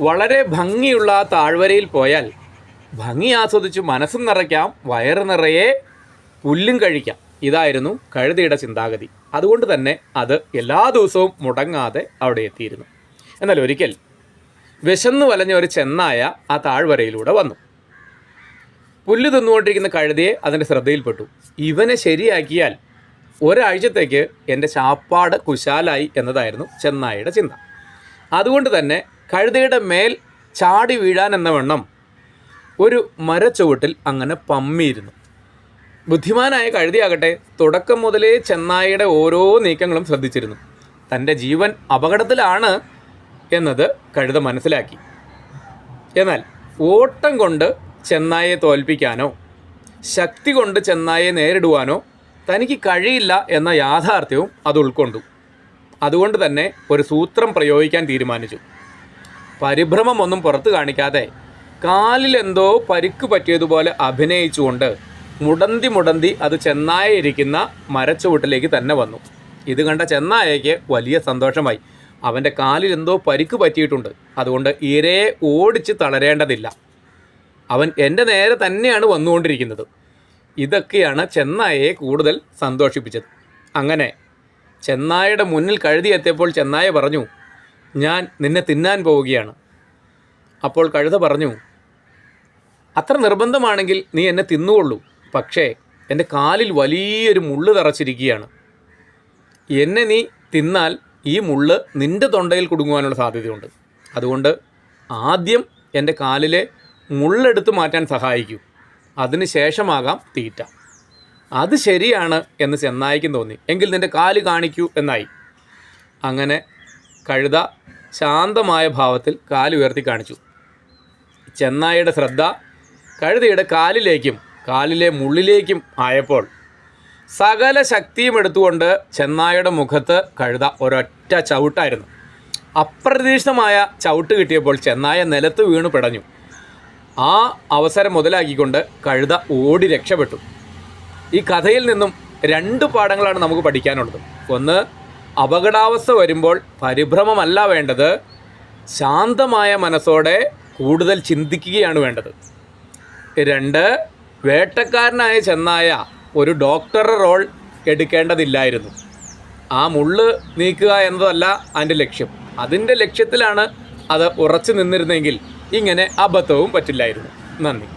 വളരെ ഭംഗിയുള്ള ആ താഴ്വരയിൽ പോയാൽ ഭംഗി ആസ്വദിച്ച് മനസ്സും നിറയ്ക്കാം, വയറ് നിറയെ പുല്ലും കഴിക്കാം. ഇതായിരുന്നു കഴുതയുടെ ചിന്താഗതി. അതുകൊണ്ട് തന്നെ അത് എല്ലാ ദിവസവും മുടങ്ങാതെ അവിടെ എത്തിയിരുന്നു. എന്നാൽ ഒരിക്കൽ വിശന്നു വലഞ്ഞ ഒരു ചെന്നായ ആ താഴ്വരയിലൂടെ വന്നു. പുല്ല് തിന്നുകൊണ്ടിരിക്കുന്ന കഴുതയെ അതിൻ്റെ ശ്രദ്ധയിൽപ്പെട്ടു. ഇവനെ ശരിയാക്കിയാൽ ഒരാഴ്ചത്തേക്ക് എൻ്റെ ചാപ്പാട് കുശാലായി എന്നതായിരുന്നു ചെന്നായയുടെ ചിന്ത. അതുകൊണ്ട് തന്നെ കഴുതയുടെ മേൽ ചാടി വീഴാൻ എന്ന വണ്ണം ഒരു മരച്ചുവട്ടിൽ അങ്ങനെ പമ്മിയിരുന്നു. ബുദ്ധിമാനായ കഴുതയാകട്ടെ തുടക്കം മുതലേ ചെന്നായയുടെ ഓരോ നീക്കങ്ങളും ശ്രദ്ധിച്ചിരുന്നു. തൻ്റെ ജീവൻ അപകടത്തിലാണ് എന്നത് കഴുത മനസ്സിലാക്കി. എന്നാൽ ഓട്ടം കൊണ്ട് ചെന്നായെ തോൽപ്പിക്കാനോ ശക്തി കൊണ്ട് ചെന്നായെ നേരിടുവാനോ തനിക്ക് കഴിയില്ല എന്ന യാഥാർത്ഥ്യവും അത് ഉൾക്കൊണ്ടു. അതുകൊണ്ട് തന്നെ ഒരു സൂത്രം പ്രയോഗിക്കാൻ തീരുമാനിച്ചു. പരിഭ്രമമൊന്നും പുറത്തു കാണിക്കാതെ കാലിലെന്തോ പരിക്ക് പറ്റിയതുപോലെ അഭിനയിച്ചുകൊണ്ട് മുടന്തി അത് ചെന്നായ ഇരിക്കുന്ന മരച്ചുവട്ടിലേക്ക് തന്നെ വന്നു. ഇത് കണ്ട ചെന്നായയ്ക്ക് വലിയ സന്തോഷമായി. അവൻ്റെ കാലിൽ എന്തോ പരിക്ക് പറ്റിയിട്ടുണ്ട്, അതുകൊണ്ട് ഇരയെ ഓടിച്ച് തളരേണ്ടതില്ല, അവൻ എൻ്റെ നേരെ തന്നെയാണ് വന്നുകൊണ്ടിരിക്കുന്നത്. ഇതൊക്കെയാണ് ചെന്നായയെ കൂടുതൽ സന്തോഷിപ്പിച്ചത്. അങ്ങനെ ചെന്നായയുടെ മുന്നിൽ കഴുതി എത്തിയപ്പോൾ ചെന്നായ പറഞ്ഞു, ഞാൻ നിന്നെ തിന്നാൻ പോവുകയാണ്. അപ്പോൾ കഴുത പറഞ്ഞു, അത്ര നിർബന്ധമാണെങ്കിൽ നീ എന്നെ തിന്നുകൊള്ളൂ, പക്ഷേ എൻ്റെ കാലിൽ വലിയൊരു മുള്ള് തറച്ചിരിക്കുകയാണ്. എന്നെ നീ തിന്നാൽ ഈ മുള്ള് നിൻ്റെ തൊണ്ടയിൽ കുടുങ്ങുവാനുള്ള സാധ്യതയുണ്ട്. അതുകൊണ്ട് ആദ്യം എൻ്റെ കാലിലെ മുള്ളെടുത്ത് മാറ്റാൻ സഹായിക്കൂ, അതിന് ശേഷമാകാം തീറ്റ. അത് ശരിയാണ് എന്ന് ചെന്നായ്ക്കും തോന്നി. എങ്കിൽ നിൻ്റെ കാല് കാണിക്കൂ എന്നായി. അങ്ങനെ കഴുത ശാന്തമായ ഭാവത്തിൽ കാലുയർത്തി കാണിച്ചു. ചെന്നായയുടെ ശ്രദ്ധ കഴുതയുടെ കാലിലേക്കും കാലിലെ മുള്ളിലേക്കും ആയപ്പോൾ സകല ശക്തിയും എടുത്തുകൊണ്ട് ചെന്നായയുടെ മുഖത്ത് കഴുത ഒരൊറ്റ ചവിട്ടായിരുന്നു. അപ്രതീക്ഷിതമായ ചവിട്ട് കിട്ടിയപ്പോൾ ചെന്നായ നിലത്ത് വീണു പിടഞ്ഞു. ആ അവസരം മുതലാക്കിക്കൊണ്ട് കഴുത ഓടി രക്ഷപ്പെട്ടു. ഈ കഥയിൽ നിന്നും 2 പാഠങ്ങളാണ് നമുക്ക് പഠിക്കാനുള്ളത്. ഒന്ന്, അപകടാവസ്ഥ വരുമ്പോൾ പരിഭ്രമമല്ല വേണ്ടത്, ശാന്തമായ മനസ്സോടെ കൂടുതൽ ചിന്തിക്കുകയാണ് വേണ്ടത്. 2, വേട്ടക്കാരനായ ചെന്നായ ഒരു ഡോക്ടറുടെ റോൾ എടുക്കേണ്ടതില്ലായിരുന്നു. ആ മുള്ള് നീക്കുക എന്നതല്ല അതിൻ്റെ ലക്ഷ്യം. അതിൻ്റെ ലക്ഷ്യത്തിലാണ് അത് ഉറച്ചു നിന്നിരുന്നെങ്കിൽ ഇങ്ങനെ അബദ്ധവും പറ്റില്ലായിരുന്നു. നന്ദി.